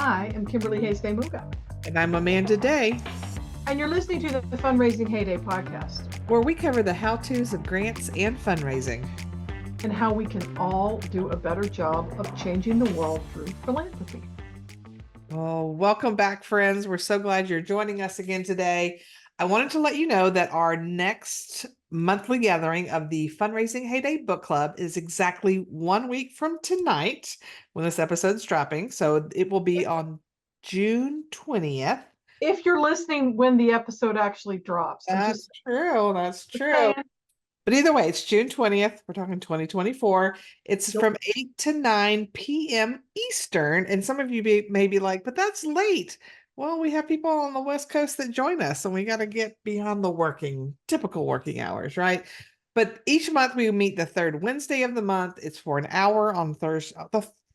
I am Kimberly Hayes-Muga. And I'm Amanda Day, And you're listening to the Fundraising Heyday podcast, where we cover the how-tos of grants and fundraising. And how we can all do a better job of changing the world through philanthropy. Oh, welcome back, friends. We're so glad you're joining us again today. I wanted to let you know that our next monthly gathering of the Fundraising Heyday Book Club is exactly 1 week from tonight when this episode's dropping. So it will be on June 20th. If you're listening when the episode actually drops. That's true. But either way, it's June 20th. We're talking 2024. It's from 8 to 9 p.m. Eastern. And some of you may be like, but that's late. Well, we have people on the West Coast that join us, and we got to get beyond the typical working hours, right? But each month we meet the third Wednesday of the month. It's for an hour on Thursday,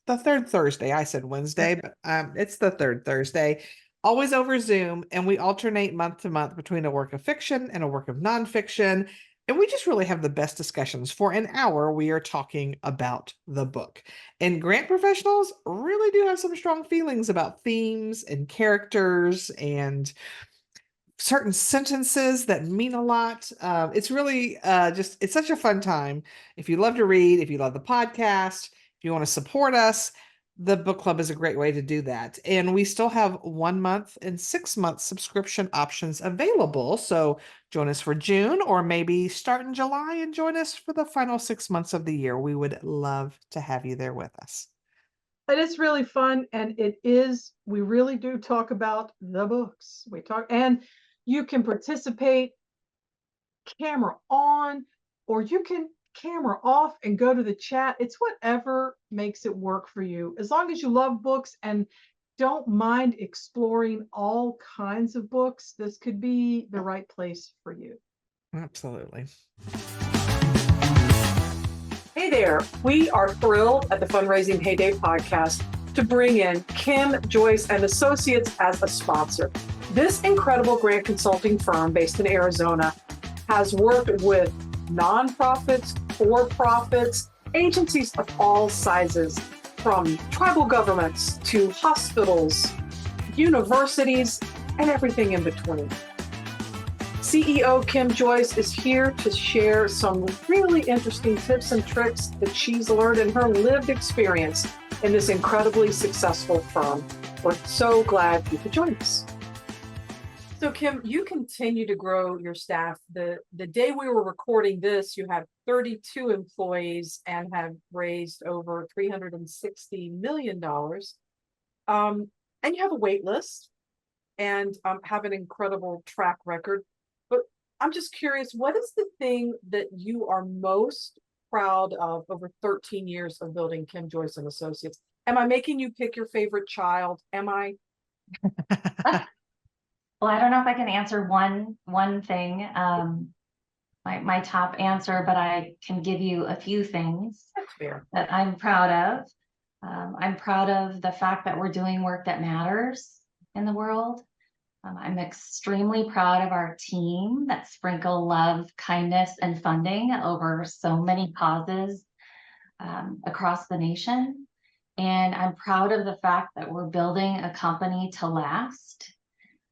the third Thursday. I said Wednesday, but it's the third Thursday. Always over Zoom, and we alternate month to month between a work of fiction and a work of nonfiction. And we just really have the best discussions. For an hour, we are talking about the book. And grant professionals really do have some strong feelings about themes and characters and certain sentences that mean a lot. It's really it's such a fun time. If you love to read, if you love the podcast, if you want to support us, the book club is a great way to do that. And we still have 1 month and 6 month subscription options available. So join us for June, or maybe start in July and join us for the final 6 months of the year. We would love to have you there with us. It is really fun. And we really do talk about the books. And you can participate camera on, or you can camera off and go to the chat. It's whatever makes it work for you. As long as you love books and don't mind exploring all kinds of books, this could be the right place for you. Absolutely. Hey there. We are thrilled at the Fundraising Heyday podcast to bring in Kim Joyce and Associates as a sponsor. This incredible grant consulting firm based in Arizona has worked with nonprofits, for-profits, agencies of all sizes, from tribal governments to hospitals, universities, and everything in between. CEO Kim Joyce is here to share some really interesting tips and tricks that she's learned in her lived experience in this incredibly successful firm. We're so glad you could join us. So Kim, you continue to grow your staff. The day we were recording this, you had 32 employees and have raised over $360 million. And you have a wait list and have an incredible track record. But I'm just curious, what is the thing that you are most proud of over 13 years of building Kim Joyce and Associates? Am I making you pick your favorite child? Am I? Well, I don't know if I can answer one thing, my top answer, but I can give you a few things that I'm proud of. I'm proud of the fact that we're doing work that matters in the world. I'm extremely proud of our team that sprinkle love, kindness, and funding over so many causes across the nation. And I'm proud of the fact that we're building a company to last,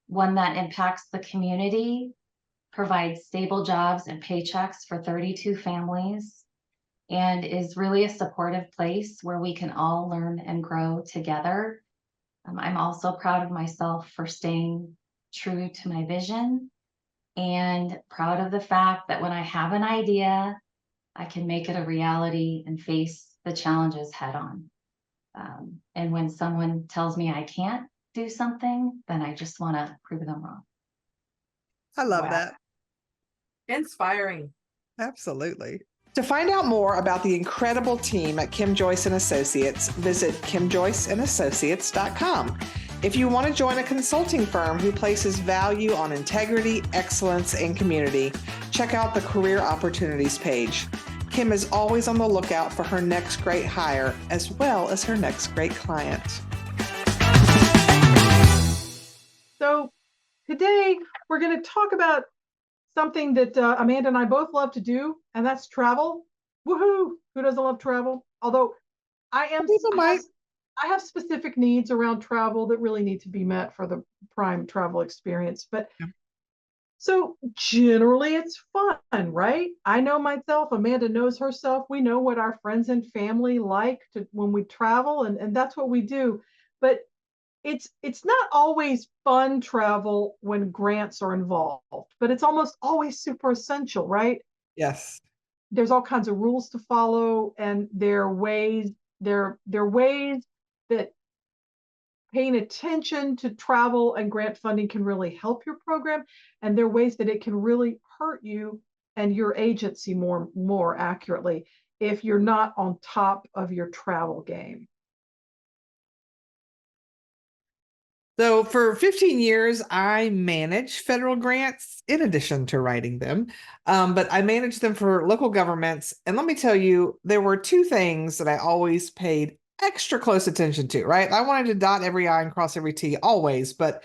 one that impacts the community, provides stable jobs and paychecks for 32 families, and is really a supportive place where we can all learn and grow together. I'm also proud of myself for staying true to my vision, and proud of the fact that when I have an idea, I can make it a reality and face the challenges head on. And when someone tells me I can't do something, then I just want to prove them wrong. I love that. Inspiring. Absolutely. To find out more about the incredible team at Kim Joyce and Associates, visit kimjoyceandassociates.com. If you want to join a consulting firm who places value on integrity, excellence, and community, check out the career opportunities page. Kim is always on the lookout for her next great hire, as well as her next great client. So today we're going to talk about something that Amanda and I both love to do, and that's travel. Woohoo! Who doesn't love travel? Although I I have specific needs around travel that really need to be met for the prime travel experience. But Yeah. so generally it's fun, right? I know myself, Amanda knows herself. We know what our friends and family like to when we travel, and that's what we do. But it's not always fun travel when grants are involved, but it's almost always super essential, right? Yes. There's all kinds of rules to follow, and there are ways that paying attention to travel and grant funding can really help your program, and there are ways that it can really hurt you and your agency more accurately if you're not on top of your travel game. So for 15 years, I managed federal grants in addition to writing them. But I managed them for local governments. And let me tell you, there were two things that I always paid extra close attention to, right? I wanted to dot every I and cross every T always, but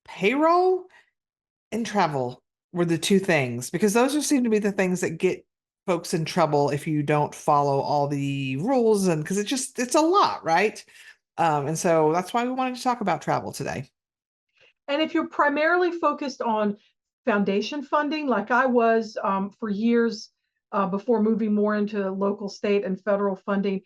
payroll and travel were the two things because those just seem to be the things that get folks in trouble if you don't follow all the rules, and because it's a lot, right? And so that's why we wanted to talk about travel today. And if you're primarily focused on foundation funding, like I was for years before moving more into local, state, and federal funding,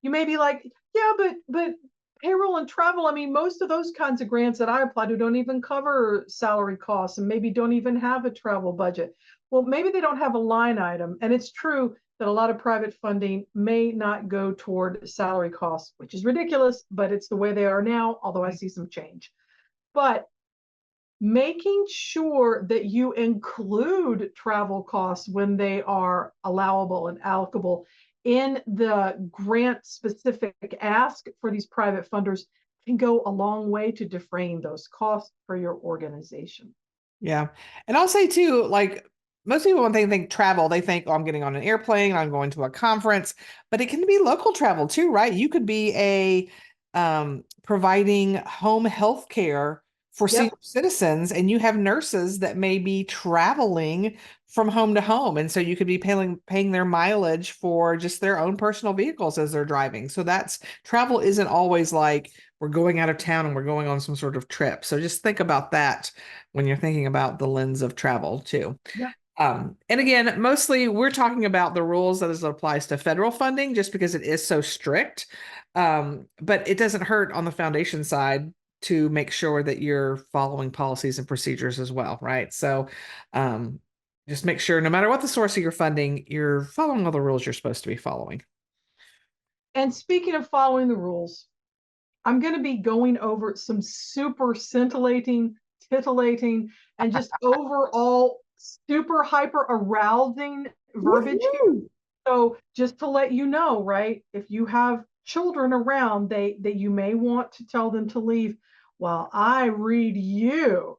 you may be like, yeah, but payroll and travel. I mean, most of those kinds of grants that I apply to don't even cover salary costs and maybe don't even have a travel budget. Well, maybe they don't have a line item, and it's true that a lot of private funding may not go toward salary costs, which is ridiculous, but it's the way they are now, although I see some change. But making sure that you include travel costs when they are allowable and allocable in the grant specific ask for these private funders can go a long way to defraying those costs for your organization. Yeah. And I'll say too, like most people, when they think travel, they think, oh, I'm getting on an airplane, I'm going to a conference, but it can be local travel too, right? You could be providing home health care for senior Yep. citizens, and you have nurses that may be traveling from home to home. And so you could be paying their mileage for just their own personal vehicles as they're driving. So that's travel isn't always like we're going out of town and we're going on some sort of trip. So just think about that when you're thinking about the lens of travel too. Yeah. And again, mostly we're talking about the rules as it applies to federal funding, just because it is so strict. But it doesn't hurt on the foundation side to make sure that you're following policies and procedures as well, right? So um, just make sure no matter what the source of your funding, you're following all the rules you're supposed to be following. And speaking of following the rules, I'm going to be going over some super scintillating, titillating, and just overall super hyper arousing verbiage here. Woo-hoo! So just to let you know, right, if you have children around, that you may want to tell them to leave while I read you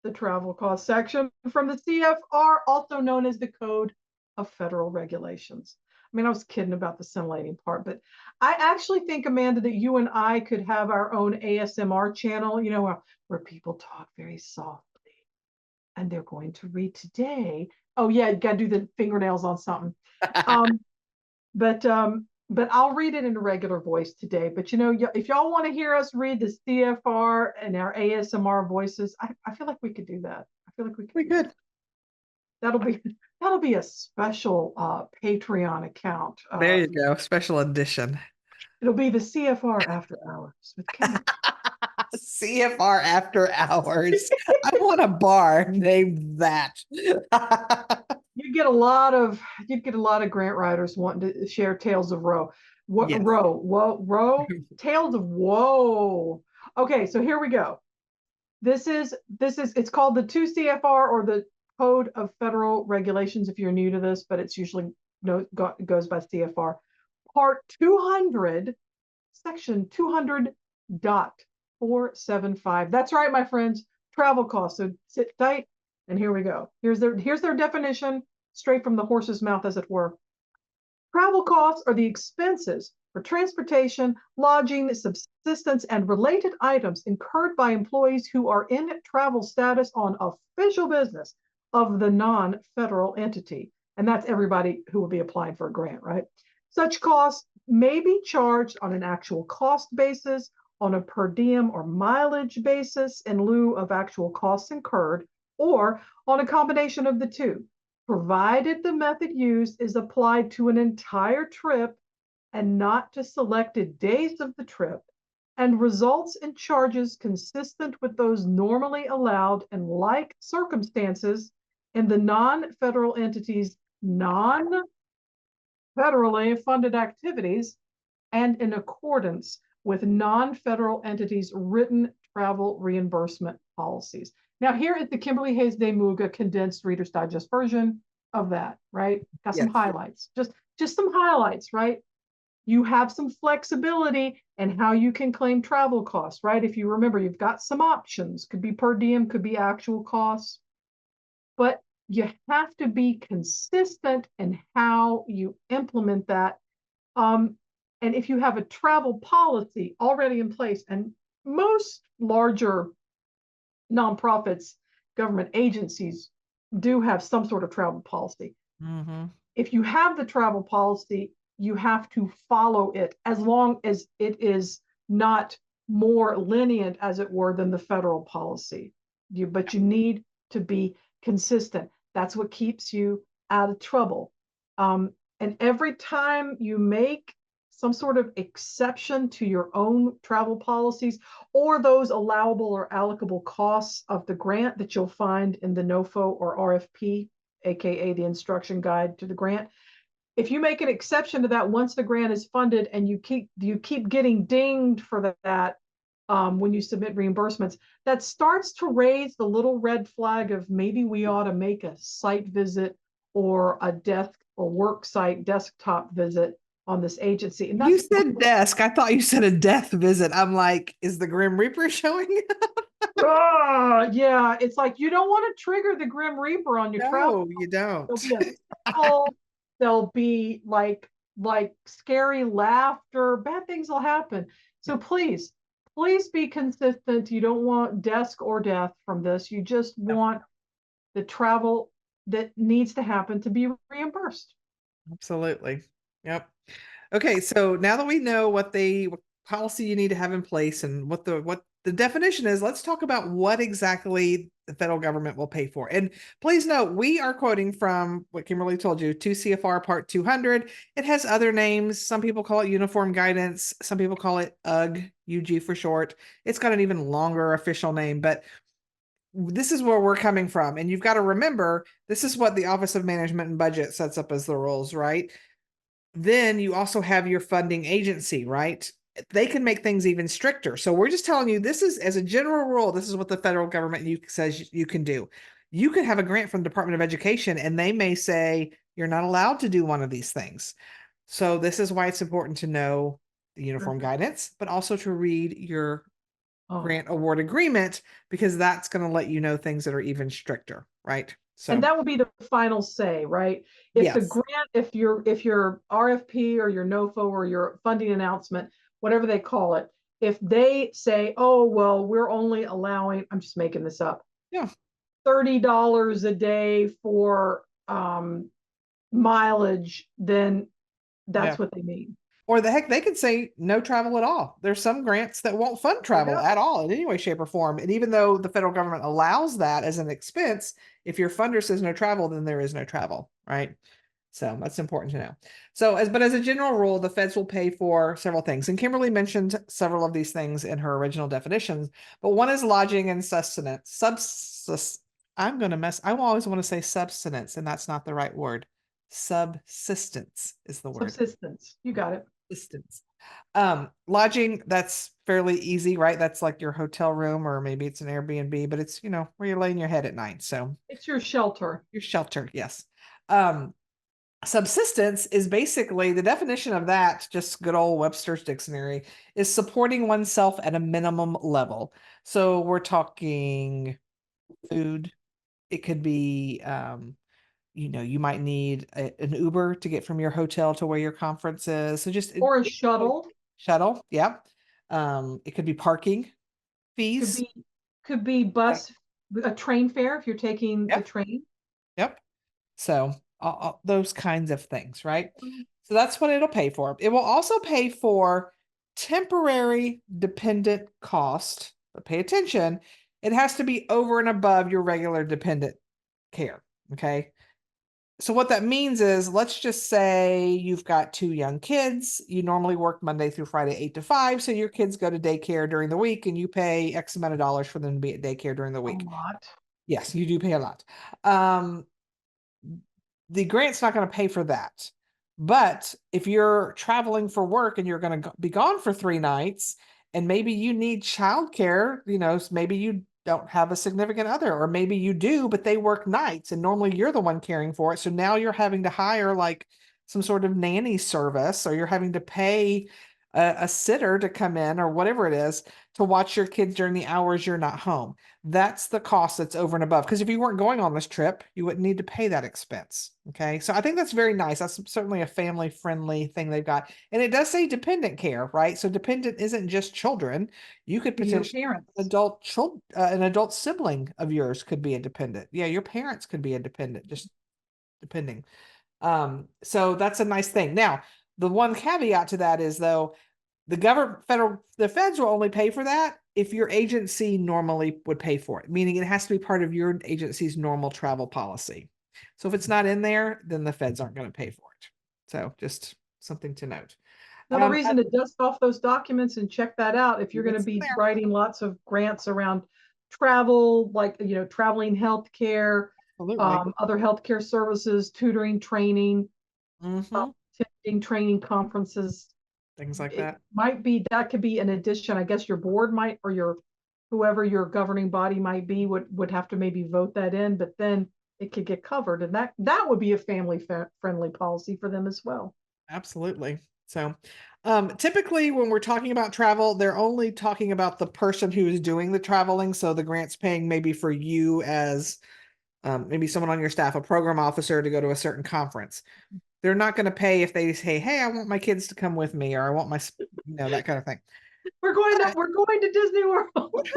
the travel cost section from the CFR, also known as the Code of Federal Regulations. I mean, I was kidding about the scintillating part, but I actually think, Amanda, that you and I could have our own ASMR channel, where people talk very softly and they're going to read today. Oh yeah, you got to do the fingernails on something. Um, but I'll read it in a regular voice today. But if y'all want to hear us read the CFR and our ASMR voices, I feel like we could do that. I feel like we could. We good. That'll be a special Patreon account. There you go. Special edition. It'll be the CFR After Hours with Kim. CFR After Hours. I want a bar named that. You'd get a lot of grant writers wanting to share tales of Roe. What Yes. Roe? Roe? Tales of woe. Okay, so here we go. This is it's called the 2 CFR, or the Code of Federal Regulations if you're new to this, but it's usually goes by CFR. Part 200, section 200.475. That's right, my friends. Travel costs. So sit tight, and here we go. Here's their definition, straight from the horse's mouth, as it were. Travel costs are the expenses for transportation, lodging, subsistence, and related items incurred by employees who are in travel status on official business of the non-federal entity. And that's everybody who will be applying for a grant, right? Such costs may be charged on an actual cost basis, on a per diem or mileage basis in lieu of actual costs incurred, or on a combination of the two, provided the method used is applied to an entire trip and not to selected days of the trip, and results in charges consistent with those normally allowed in like circumstances in the non-federal entities' non-federally funded activities and in accordance with non-federal entities' written travel reimbursement policies. Now, here is the Kimberly Hayes de Muga condensed Reader's Digest version of that, right? Got some Yes. highlights, just some highlights, right? You have some flexibility in how you can claim travel costs, right? If you remember, you've got some options, could be per diem, could be actual costs, but you have to be consistent in how you implement that. And if you have a travel policy already in place, and most larger nonprofits, government agencies do have some sort of travel policy. Mm-hmm. If you have the travel policy, you have to follow it as long as it is not more lenient, as it were, than the federal policy. But you need to be consistent. That's what keeps you out of trouble. And every time you make some sort of exception to your own travel policies or those allowable or allocable costs of the grant that you'll find in the NOFO or RFP, aka the instruction guide to the grant, if you make an exception to that once the grant is funded and you keep getting dinged for that when you submit reimbursements, that starts to raise the little red flag of maybe we ought to make a site visit or a desk or work site desktop visit on this agency. And You said desk. I thought you said a death visit. I'm like, is the Grim Reaper showing? yeah, it's like you don't want to trigger the Grim Reaper on your travel. No, you don't. There'll be a scuffle, there'll be like scary laughter, bad things will happen. So please be consistent. You don't want desk or death from this. You just want the travel that needs to happen to be reimbursed. Absolutely. Yep. Okay, so now that we know what policy you need to have in place and what the definition is, let's talk about what exactly the federal government will pay for. And please note, we are quoting from what Kimberly told you, 2 CFR Part 200. It has other names. Some people call it Uniform Guidance. Some people call it UG for short. It's got an even longer official name, but this is where we're coming from. And you've got to remember, this is what the Office of Management and Budget sets up as the rules, right? Then you also have your funding agency, right? They can make things even stricter. So we're just telling you, this is, as a general rule, this is what the federal government says you can do. You can have a grant from the Department of Education and they may say you're not allowed to do one of these things. So this is why it's important to know the uniform guidance, but also to read your grant award agreement, because that's going to let you know things that are even stricter, right? So, and that will be the final say, right? If yes. the grant, if your RFP or your NOFO or your funding announcement, whatever they call it, if they say, oh, well, we're only allowing, I'm just making this up. Yeah. $30 a day for mileage, then that's what they mean. Or the heck, they could say no travel at all. There's some grants that won't fund travel at all in any way, shape, or form. And even though the federal government allows that as an expense, if your funder says no travel, then there is no travel, right? So that's important to know. So, as a general rule, the feds will pay for several things. And Kimberly mentioned several of these things in her original definitions, but one is lodging and sustenance. I'm going to I always want to say subsistence, and that's not the right word. Subsistence is the word. Subsistence. You got it. Subsistence. Lodging, that's fairly easy, right? That's like your hotel room, or maybe it's an Airbnb, but it's, where you're laying your head at night. So it's your shelter. Your shelter, yes. Subsistence is basically the definition of that, just good old Webster's dictionary, is supporting oneself at a minimum level. So we're talking food. It could be, you might need an Uber to get from your hotel to where your conference is. So just or a shuttle. Shuttle, yeah. It could be parking fees. Could be bus, a train fare if you're taking the train. Yep. So all those kinds of things, right? So that's what it'll pay for. It will also pay for temporary dependent cost, but pay attention, it has to be over and above your regular dependent care. Okay. So what that means is, let's just say you've got 2 young kids. You normally work Monday through Friday, 8 to 5. So your kids go to daycare during the week and you pay X amount of dollars for them to be at daycare during the A week. lot. Yes, you do pay a lot. The grant's not going to pay for that. But if you're traveling for work and you're going to be gone for 3 nights, and maybe you need childcare, maybe you don't have a significant other, or maybe you do, but they work nights and normally you're the one caring for it. So now you're having to hire like some sort of nanny service, or you're having to pay a sitter to come in or whatever it is to watch your kids during the hours you're not home. That's the cost that's over and above. Because if you weren't going on this trip, you wouldn't need to pay that expense. Okay. So I think that's very nice. That's certainly a family friendly thing they've got. And it does say dependent care, right? So dependent isn't just children. You could Your potentially parents. an adult sibling of yours could be a dependent. Yeah, your parents could be a dependent, just depending. So that's a nice thing. Now, the one caveat to that is, though, the feds will only pay for that if your agency normally would pay for it, meaning it has to be part of your agency's normal travel policy. So if it's not in there, then the feds aren't going to pay for it. So just something to note. Another reason to dust off those documents and check that out if you're going to It's in be there. writing lots of grants around travel, like, traveling healthcare, Absolutely. other healthcare services, tutoring, training, Mhm. attending training conferences. Things like It that. that could be an addition. I guess your board might, or whoever your governing body might be, would have to maybe vote that in, but then it could get covered, and that would be a family friendly policy for them as well. Absolutely. So, typically when we're talking about travel, they're only talking about the person who is doing the traveling. So the grant's paying maybe for you as maybe someone on your staff, a program officer, to go to a certain conference. They're not going to pay if they say, "Hey, I want my kids to come with me," or "I want that kind of thing." We're going to Disney World.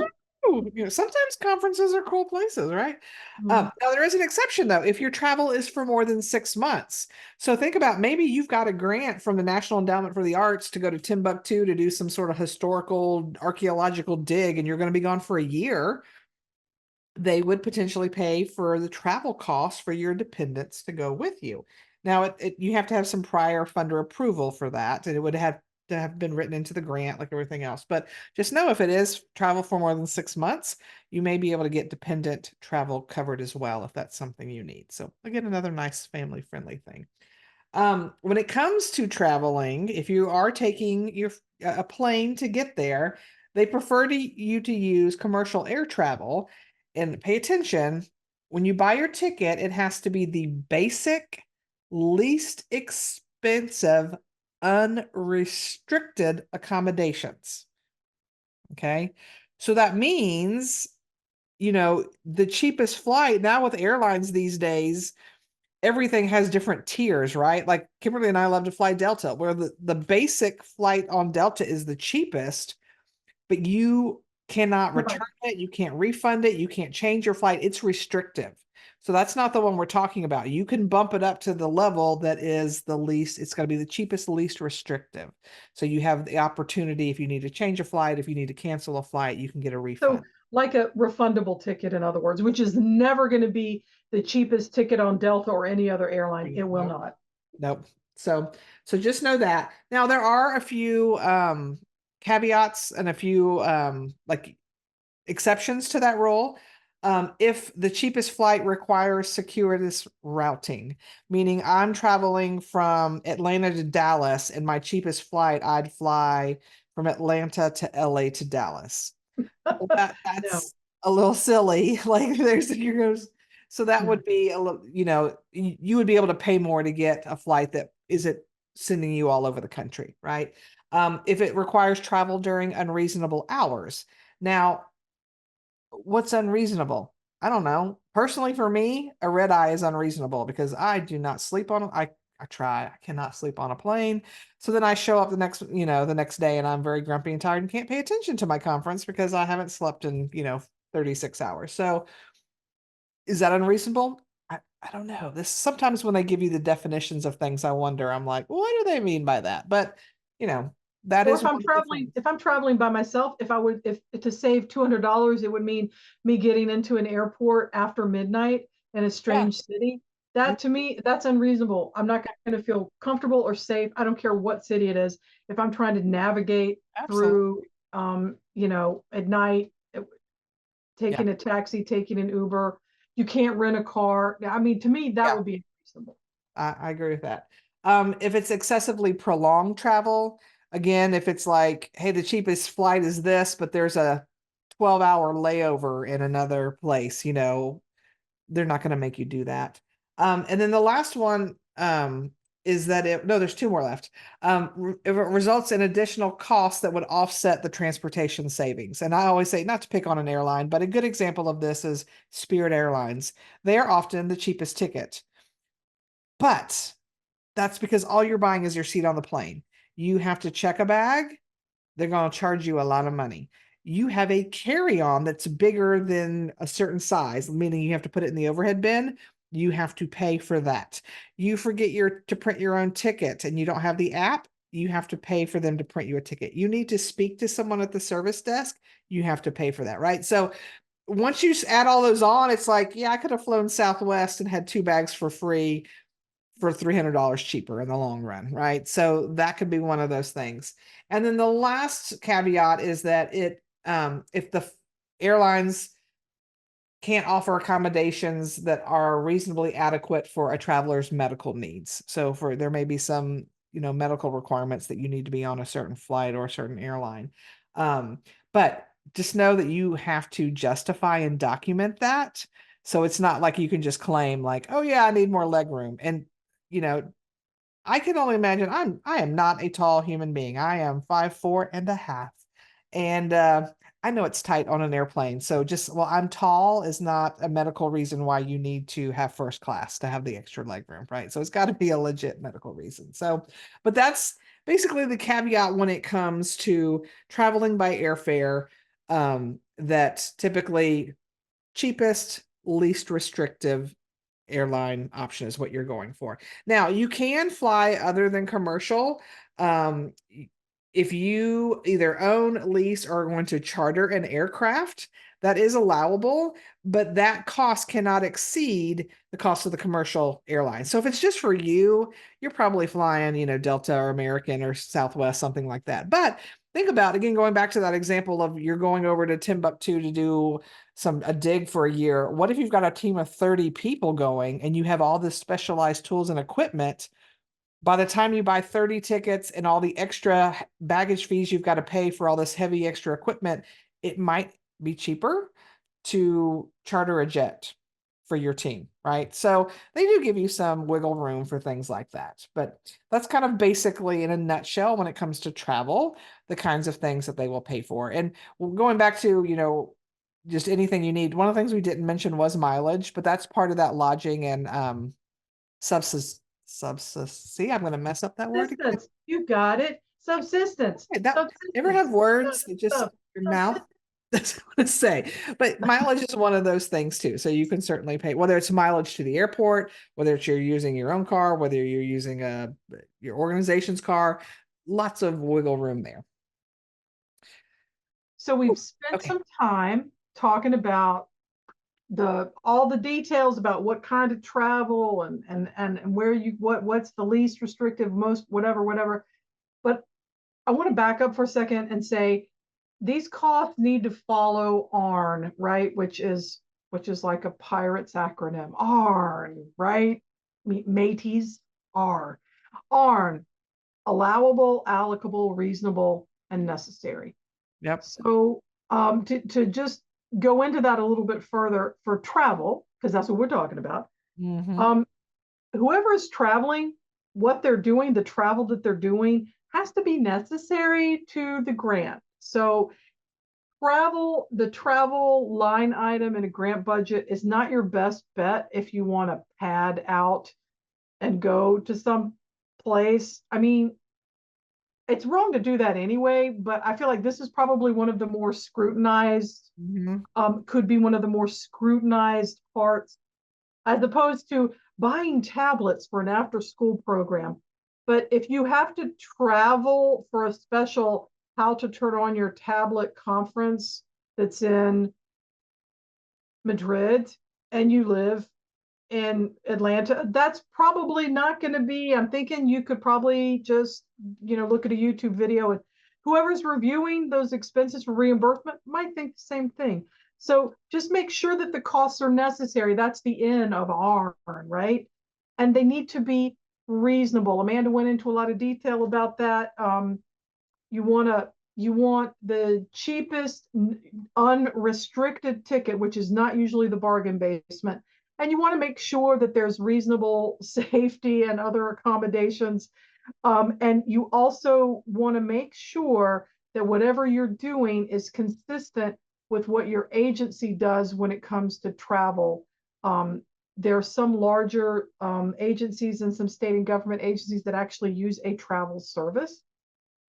Sometimes conferences are cool places, right? Mhm. Now there is an exception though, if your travel is for more than 6 months. So think about, maybe you've got a grant from the National Endowment for the Arts to go to Timbuktu to do some sort of historical archaeological dig, and you're going to be gone for a year. They would potentially pay for the travel costs for your dependents to go with you. Now, you have to have some prior funder approval for that, and it would have to have been written into the grant like everything else. But just know, if it is travel for more than 6 months, you may be able to get dependent travel covered as well if that's something you need. So again, another nice family friendly thing. When it comes to traveling, if you are taking a plane to get there, they prefer you to use commercial air travel. And pay attention, when you buy your ticket, it has to be the basic, least expensive, unrestricted accommodations. Okay. So that means, the cheapest flight now with airlines these days, everything has different tiers, right? Like Kimberly and I love to fly Delta, where the basic flight on Delta is the cheapest, but you cannot Right. return it, you can't refund it, you can't change your flight. It's restrictive. So that's not the one we're talking about. You can bump it up to the level that is the least, it's going to be the cheapest, least restrictive. So you have the opportunity, if you need to change a flight, if you need to cancel a flight, you can get a refund. So, like a refundable ticket, in other words, which is never going to be the cheapest ticket on Delta or any other airline. It will Nope. not. Nope. So just know that. Now there are a few caveats and a few like exceptions to that rule. If the cheapest flight requires circuitous routing, meaning I'm traveling from Atlanta to Dallas, and my cheapest flight, I'd fly from Atlanta to LA to Dallas. Well, No. that's a little silly. Like so that would be a little, you would be able to pay more to get a flight that isn't sending you all over the country, right? If it requires travel during unreasonable hours. Now, what's unreasonable? I don't know. Personally, for me, a red eye is unreasonable because I do not sleep on. I try. I cannot sleep on a plane. So then I show up the next day, and I'm very grumpy and tired and can't pay attention to my conference because I haven't slept in 36 hours. So is that unreasonable? I I don't know. This sometimes when they give you the definitions of things, I wonder, I'm like, what do they mean by that? But you know, that Or is one of the things. if I'm traveling by myself, if to save $200, it would mean me getting into an airport after midnight in a Yeah, strange city. That to me, that's unreasonable. I'm not going to feel comfortable or safe. I don't care what city it is. If I'm trying to navigate absolutely. through, at night, Yeah, taking a taxi, taking an Uber, you can't rent a car. I mean, to me, that yeah, would be unreasonable. I agree with that. If it's excessively prolonged travel, again, if it's like, hey, the cheapest flight is this, but there's a 12-hour layover in another place, they're not going to make you do that. And then the last one is that no, there's two more left. If it results in additional costs that would offset the transportation savings. And I always say, not to pick on an airline, but a good example of this is Spirit Airlines. They are often the cheapest ticket, but that's because all you're buying is your seat on the plane. You have to check a bag, they're going to charge you a lot of money. You have a carry-on that's bigger than a certain size, meaning you have to put it in the overhead bin. You have to pay for that. You forget to print your own ticket and you don't have the app. You have to pay for them to print you a ticket. You need to speak to someone at the service desk. You have to pay for that, right? So once you add all those on, it's like, yeah, I could have flown Southwest and had two bags for free for $300 cheaper in the long run, right? So that could be one of those things. And then the last caveat is that if the airlines can't offer accommodations that are reasonably adequate for a traveler's medical needs. So there may be some, medical requirements that you need to be on a certain flight or a certain airline. But just know that you have to justify and document that. So it's not like you can just claim like, oh yeah, I need more leg room. And you know, I can only imagine I am not a tall human being. I am 5'4.5". And I know it's tight on an airplane. So I'm tall is not a medical reason why you need to have first class to have the extra leg room, right? So it's got to be a legit medical reason. So, but that's basically the caveat when it comes to traveling by airfare, that typically cheapest, least restrictive airline option is what you're going for. Now, you can fly other than commercial. Um, if you either own, lease, or are going to charter an aircraft, that is allowable, but that cost cannot exceed the cost of the commercial airline. So if it's just for you, you're probably flying, Delta or American or Southwest, something like that. But think about, again, going back to that example of you're going over to Timbuktu to do a dig for a year. What if you've got a team of 30 people going and you have all this specialized tools and equipment? By the time you buy 30 tickets and all the extra baggage fees you've got to pay for all this heavy extra equipment, it might be cheaper to charter a jet for your team, right? So they do give you some wiggle room for things like that. But that's kind of basically in a nutshell when it comes to travel, the kinds of things that they will pay for. And going back to, just anything you need. One of the things we didn't mention was mileage, but that's part of that lodging and see, I'm going to mess up that word again. Subsistence, you got it. Subsistence. Ever have words that just Sub- your mouth doesn't want to say? But mileage is one of those things too. So you can certainly pay, whether it's mileage to the airport, whether it's you're using your own car, whether you're using your organization's car, lots of wiggle room there. So we've spent Okay. some time talking about all the details about what kind of travel and where what's the least restrictive, most whatever. But I want to back up for a second and say these costs need to follow ARN, right? Which is like a pirate's acronym. ARN, right? Mateys, ARN. ARN, allowable, allocable, reasonable, and necessary. Yep. So to just go into that a little bit further for travel, because that's what we're talking about. Mm-hmm. Whoever is traveling, what they're doing, the travel that they're doing has to be necessary to the grant. So the travel line item in a grant budget is not your best bet if you want to pad out and go to some place. I mean, it's wrong to do that anyway, but I feel like this is probably one of the more scrutinized, Mm-hmm. could be one of the more scrutinized parts as opposed to buying tablets for an after school program. But if you have to travel for a special how to turn on your tablet conference that's in Madrid and you live in Atlanta, that's probably not going to be. I'm thinking you could probably just, look at a YouTube video, and whoever's reviewing those expenses for reimbursement might think the same thing. So just make sure that the costs are necessary. That's the N of R, right? And they need to be reasonable. Amanda went into a lot of detail about that. You want the cheapest unrestricted ticket, which is not usually the bargain basement. And you want to make sure that there's reasonable safety and other accommodations. And you also want to make sure that whatever you're doing is consistent with what your agency does when it comes to travel. There are some larger agencies and some state and government agencies that actually use a travel service.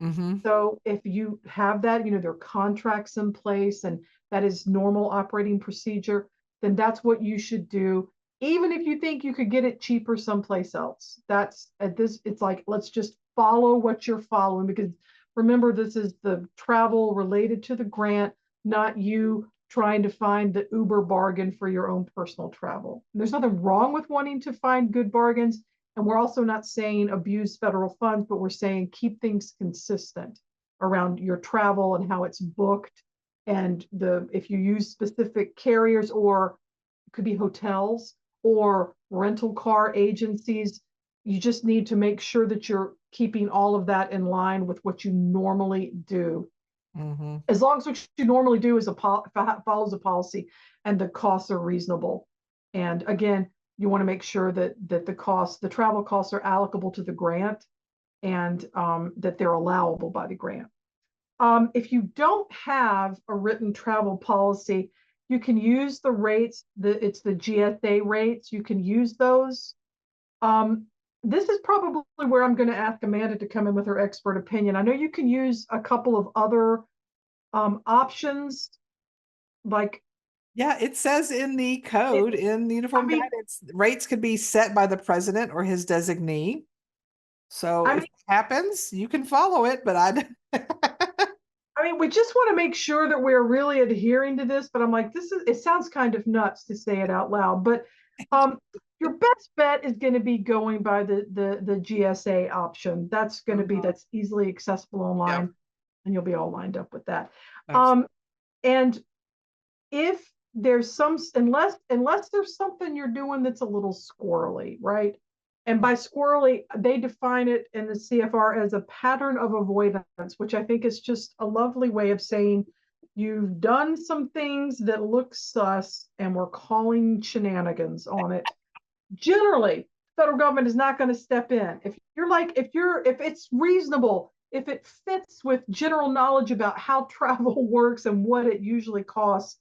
Mm-hmm. So if you have that, there are contracts in place and that is normal operating procedure, then that's what you should do. Even if you think you could get it cheaper someplace else, that's at this, it's like, let's just follow what you're following, because remember, this is the travel related to the grant, not you trying to find the Uber bargain for your own personal travel. And there's nothing wrong with wanting to find good bargains. And we're also not saying abuse federal funds, but we're saying keep things consistent around your travel and how it's booked. And if you use specific carriers, or it could be hotels or rental car agencies, you just need to make sure that you're keeping all of that in line with what you normally do. Mm-hmm. As long as what you normally do is follows a policy and the costs are reasonable. And again, you want to make sure that the travel costs are allocable to the grant, and that they're allowable by the grant. If you don't have a written travel policy, you can use the rates, it's the GSA rates, you can use those. This is probably where I'm going to ask Amanda to come in with her expert opinion. I know you can use a couple of other options, like, yeah, it says in the code, in the uniform guidance, rates could be set by the president or his designee. So if it happens, you can follow it, but we just want to make sure that we're really adhering to this, but I'm like, it sounds kind of nuts to say it out loud, but your best bet is going to be going by the GSA option. That's going to be, that's easily accessible online, and you'll be all lined up with that. And if there's unless there's something you're doing that's a little squirrely, right? And by squirrely, they define it in the CFR as a pattern of avoidance, which I think is just a lovely way of saying you've done some things that look sus and we're calling shenanigans on it. Generally, federal government is not going to step in. If it's reasonable, if it fits with general knowledge about how travel works and what it usually costs,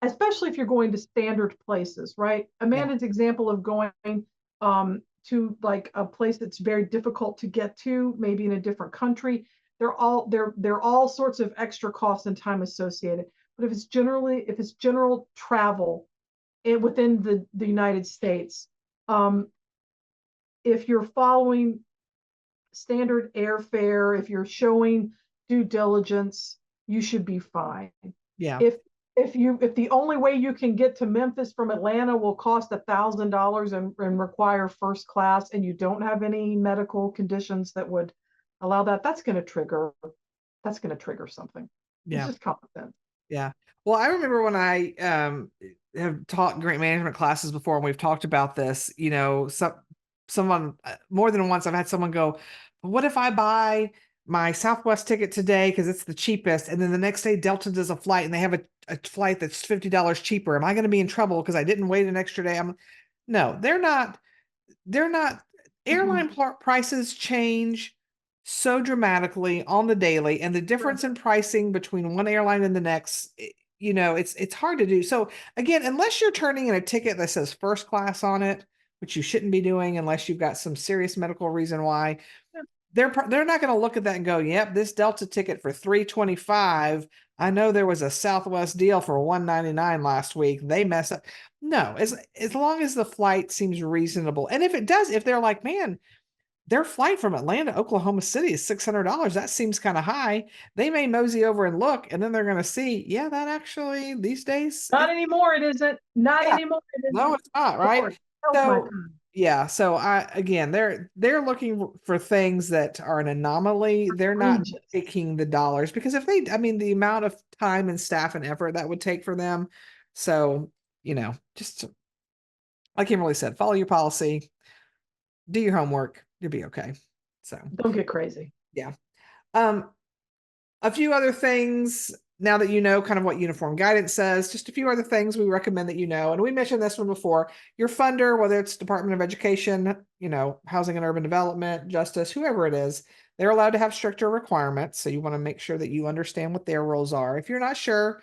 especially if you're going to standard places, right? Amanda's example of going to like a place that's very difficult to get to, maybe in a different country, there are all sorts of extra costs and time associated. But if it's general travel within the United States, if you're following standard airfare, if you're showing due diligence, you should be fine. Yeah. If the only way you can get to Memphis from Atlanta will cost $1,000 and require first class, and you don't have any medical conditions that would allow that, that's going to trigger something. Yeah. It's just common sense. Yeah. Well, I remember when I have taught grant management classes before, and we've talked about this, someone more than once I've had someone go, what if I buy my Southwest ticket today because it's the cheapest, and then the next day Delta does a flight and they have a flight that's $50 cheaper? Am I going to be in trouble because I didn't wait an extra day? No, they're not. Airline prices change so dramatically on the daily, and the difference in pricing between one airline and the next, it's hard to do. So again, unless you're turning in a ticket that says first class on it, which you shouldn't be doing unless you've got some serious medical reason why, they're not going to look at that and go, "Yep, this Delta ticket for 325. I know there was a Southwest deal for 199 last week. They mess up." No, as long as the flight seems reasonable, and if it does, if they're like, "Man, their flight from Atlanta to Oklahoma City is $600. That seems kind of high." They may mosey over and look, and then they're going to see, yeah, that actually these days, Not anymore, it isn't. Not yeah, anymore, it no, isn't. it's not, right? Lord, help my So time. yeah, so again, they're looking for things that are an anomaly. They're not Egregious. taking the dollars because if they, I mean, the amount of time and staff and effort that would take for them. So, just like Kimberly said, follow your policy, do your homework, you'll be okay. So Don't get crazy. yeah. Um, a few other things now that you know kind of what uniform guidance says, just a few other things we recommend that you know. And we mentioned this one before. Your funder, whether it's Department of Education, Housing and Urban Development, Justice, whoever it is, they're allowed to have stricter requirements. So you want to make sure that you understand what their roles are. If you're not sure,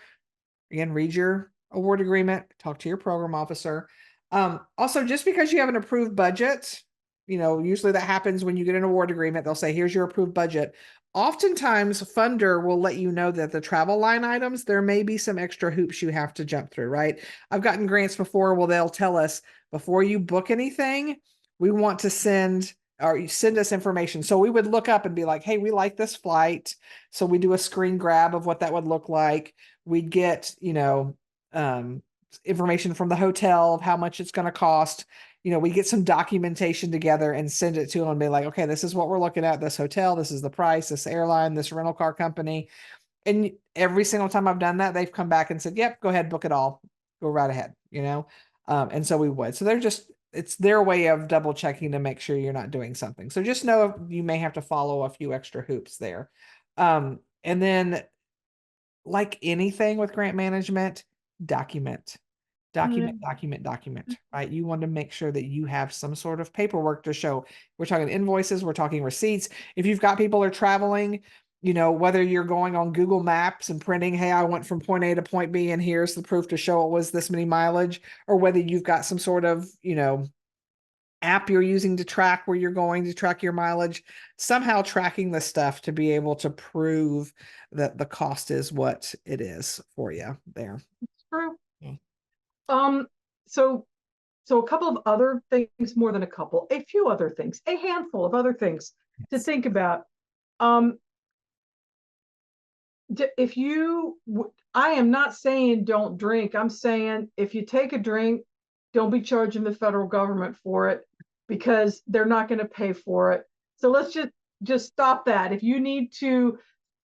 again, read your award agreement, talk to your program officer. Also, just because you have an approved budget, usually that happens when you get an award agreement. They'll say, here's your approved budget. Oftentimes, funder will let you know that the travel line items, there may be some extra hoops you have to jump through, right? I've gotten grants before. Well, they'll tell us before you book anything, we want to send us information. So we would look up and be like, hey, we like this flight. So we do a screen grab of what that would look like. We'd get, information from the hotel of how much it's going to cost. We get some documentation together and send it to them and be like, okay, this is what we're looking at, this hotel, this is the price, this airline, this rental car company. And every single time I've done that, they've come back and said, yep, go ahead, book it all, go right ahead, and so we would. So it's their way of double checking to make sure you're not doing something. So just know you may have to follow a few extra hoops there. And then, like anything with grant management, document, right? You want to make sure that you have some sort of paperwork to show. We're talking invoices, we're talking receipts. If you've got people are traveling, whether you're going on Google Maps and printing, hey, I went from point A to point B, and here's the proof to show it was this many mileage, or whether you've got some sort of, app you're using to track where you're going to track your mileage, somehow tracking the stuff to be able to prove that the cost is what it is for you there. It's true. Yeah. So a couple of other things, more than a couple, a few other things, a handful of other things to think about. If I am not saying don't drink. I'm saying if you take a drink, don't be charging the federal government for it, because they're not going to pay for it. So let's just stop that. If you need to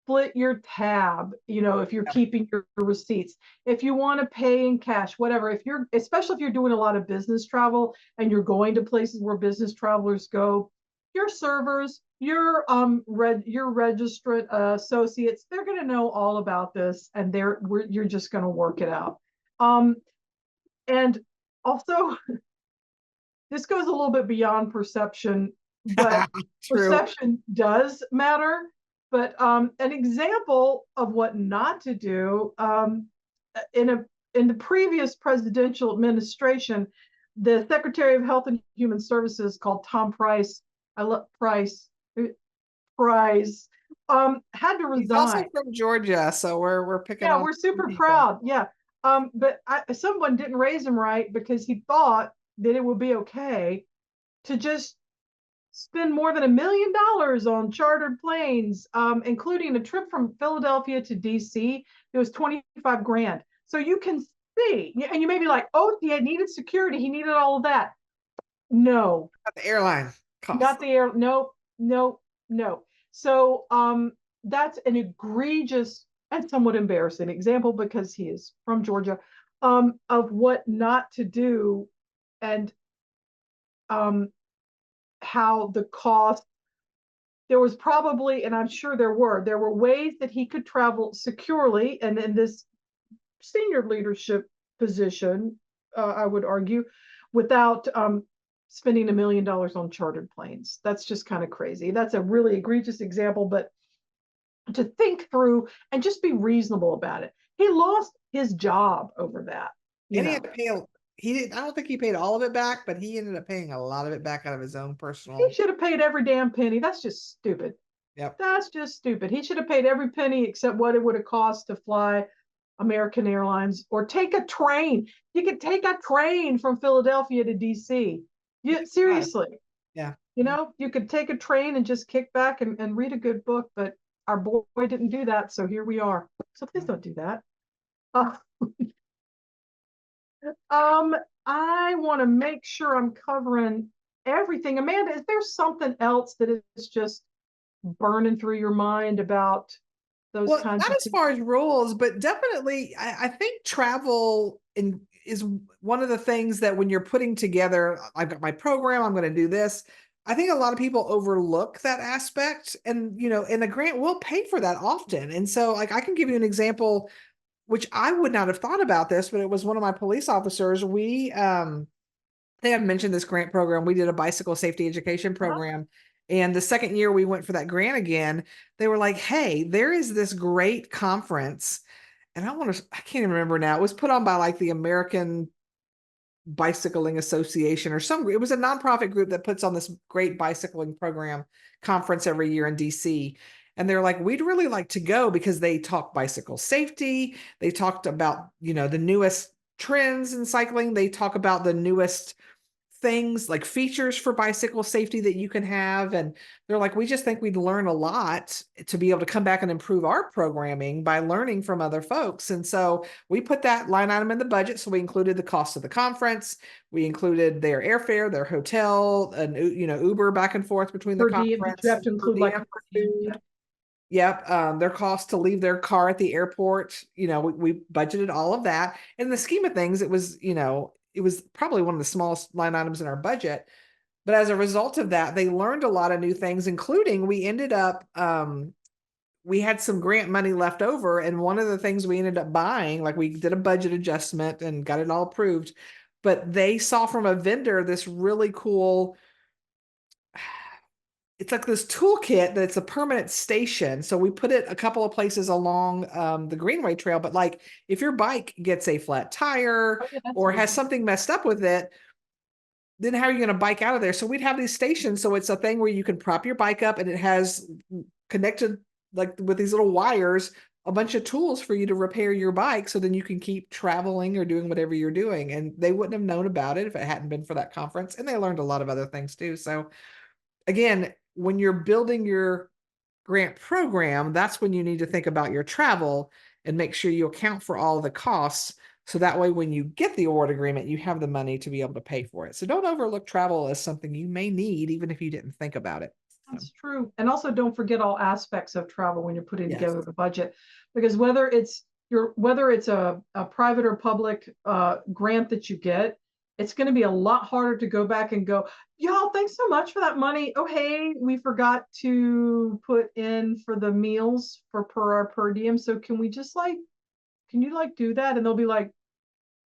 split your tab, if you're keeping your receipts, if you want to pay in cash, whatever, especially if you're doing a lot of business travel and you're going to places where business travelers go, your servers, your registrant associates, they're going to know all about this, and you're just going to work it out. And also, this goes a little bit beyond perception, but perception does matter. But an example of what not to do, in the previous presidential administration, the Secretary of Health and Human Services, called Tom Price, I love Price, had to resign. He's also from Georgia, so we're picking. Yeah, we're super proud. Yeah, but someone didn't raise him right, because he thought that it would be okay to just spend more than $1 million on chartered planes, including a trip from Philadelphia to DC. It was 25 grand. So you can see, and you may be like, oh, he needed security, he needed all of that. No, not the airline cost. Not the air. No. So that's an egregious and somewhat embarrassing example, because he is from Georgia, of what not to do, and how the cost. There was probably, and I'm sure there were ways that he could travel securely, and in this senior leadership position, I would argue, without spending $1 million on chartered planes. That's just kind of crazy. That's a really egregious example, but to think through and just be reasonable about it. He lost his job over that. And he had to pay he didn't, I don't think he paid all of it back, but he ended up paying a lot of it back out of his own personal. He should have paid every damn penny. That's just stupid. Yep. That's just stupid. He should have paid every penny except what it would have cost to fly American Airlines or take a train. You could take a train from Philadelphia to DC. Yeah, seriously. Yeah. You know, you could take a train and just kick back and read a good book, but our boy didn't do that. So here we are. So please don't do that. Uh, I want to make sure I'm covering everything. Amanda, is there something else that is just burning through your mind about those Well, kinds not of as far as rules, but definitely, I think travel is one of the things that when you're putting together, I've got my program, I'm going to do this. I think a lot of people overlook that aspect, and and a grant will pay for that often. And so, like, I can give you an example, which I would not have thought about this, but it was one of my police officers. They had mentioned this grant program. We did a bicycle safety education program. And the second year we went for that grant again, they were like, hey, there is this great conference. And I can't even remember now. It was put on by like the American Bicycling Association or it was a nonprofit group that puts on this great bicycling program conference every year in DC. And they're like, we'd really like to go because they talk bicycle safety. They talked about, the newest trends in cycling. They talk about the newest things like features for bicycle safety that you can have. And they're like, we just think we'd learn a lot to be able to come back and improve our programming by learning from other folks. And so we put that line item in the budget. So we included the cost of the conference. We included their airfare, their hotel, and Uber back and forth between the per diem? Did conference. you have to include like Per food. Yep. Their cost to leave their car at the airport. We budgeted all of that. In the scheme of things, it was, it was probably one of the smallest line items in our budget. But as a result of that, they learned a lot of new things, including we ended up, we had some grant money left over. And one of the things we ended up buying, like we did a budget adjustment and got it all approved, but they saw from a vendor this really cool, it's like this toolkit that's a permanent station. So we put it a couple of places along the Greenway Trail. But like if your bike gets a flat tire or has something messed up with it, then how are you going to bike out of there? So we'd have these stations. So it's a thing where you can prop your bike up and it has connected like with these little wires, a bunch of tools for you to repair your bike. So then you can keep traveling or doing whatever you're doing. And they wouldn't have known about it if it hadn't been for that conference. And they learned a lot of other things too. So again, when you're building your grant program, that's when you need to think about your travel and make sure you account for all the costs. So that way, when you get the award agreement, you have the money to be able to pay for it. So don't overlook travel as something you may need, even if you didn't think about it. That's true. And also don't forget all aspects of travel when you're putting Yes. together the budget, because whether it's a private or public grant that you get, it's going to be a lot harder to go back and go, y'all, thanks so much for that money. Oh, hey, we forgot to put in for the meals for our per diem. So can we just can you do that? And they'll be like,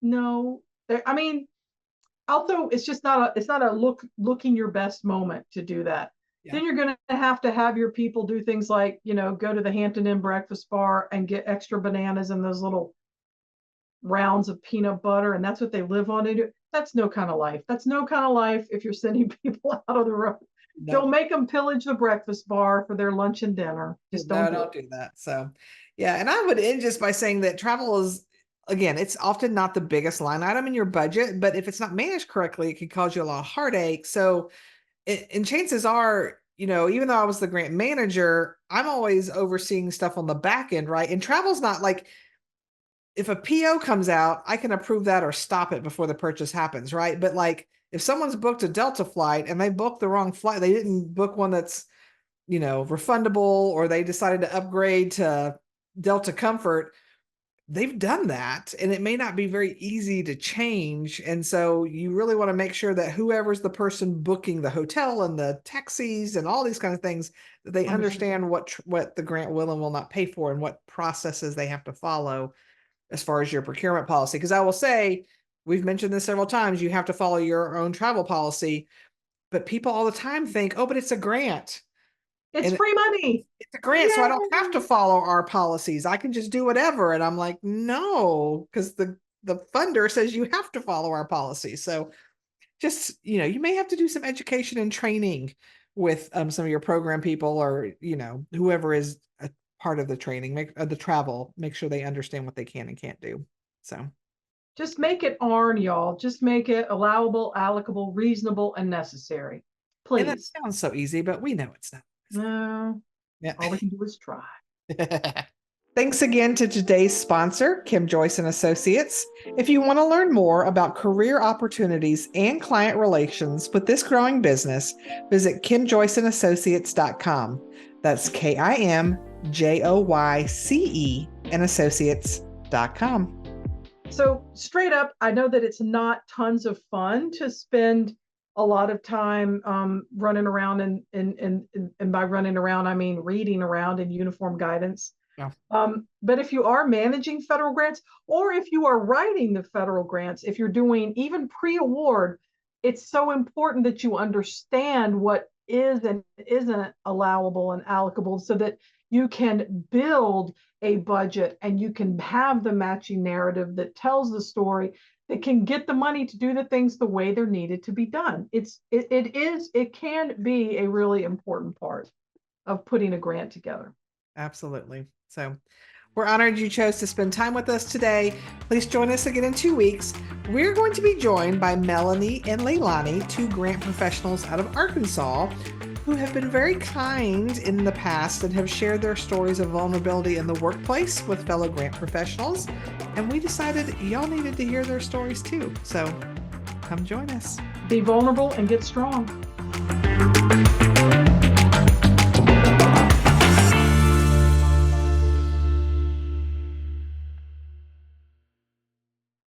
no. I mean, although it's not a looking your best moment to do that. Yeah. Then you're going to have your people do things like, go to the Hampton Inn breakfast bar and get extra bananas and those little rounds of peanut butter. And that's what they live on. That's no kind of life. That's no kind of life if you're sending people out of the road. No. Don't make them pillage the breakfast bar for their lunch and dinner. Just don't do that. So, yeah. And I would end just by saying that travel is, again, it's often not the biggest line item in your budget, but if it's not managed correctly, it can cause you a lot of heartache. So, and chances are, even though I was the grant manager, I'm always overseeing stuff on the back end, right? And travel's not like, if a PO comes out, I can approve that or stop it before the purchase happens, right? But like if someone's booked a Delta flight and they booked the wrong flight, they didn't book one that's, refundable, or they decided to upgrade to Delta Comfort, they've done that and it may not be very easy to change. And so you really want to make sure that whoever's the person booking the hotel and the taxis and all these kinds of things, that they understand what the grant will and will not pay for and what processes they have to follow as far as your procurement policy. Because I will say, we've mentioned this several times, you have to follow your own travel policy, but people all the time think, oh, but it's a grant. It's free money. It's a grant, so I don't have to follow our policies. I can just do whatever. And I'm like, no, because the the funder says you have to follow our policy. So just, you may have to do some education and training with some of your program people, or, whoever is a part of the training, the travel, make sure they understand what they can and can't do. So just make it ARN, y'all. Just make it allowable, allocable, reasonable, and necessary. and that Please. sounds so easy, but we know it's not. No, Yeah. all we can do is try. Thanks again to today's sponsor, Kim Joyce and Associates. If you want to learn more about career opportunities and client relations with this growing business, visit kimjoyceandassociates.com. That's KIMJOYCE and associates.com. So straight up, I know that it's not tons of fun to spend a lot of time running around, and by running around, I mean reading around in uniform guidance. Yeah. But if you are managing federal grants, or if you are writing the federal grants, if you're doing even pre-award, it's so important that you understand what is and isn't allowable and allocable, so that you can build a budget and you can have the matching narrative that tells the story, that can get the money to do the things the way they're needed to be done. It can be a really important part of putting a grant together. Absolutely. So we're honored you chose to spend time with us today. Please join us again in 2 weeks. We're going to be joined by Melanie and Leilani, 2 grant professionals out of Arkansas, who have been very kind in the past and have shared their stories of vulnerability in the workplace with fellow grant professionals. And we decided y'all needed to hear their stories too. So come join us. Be vulnerable and get strong.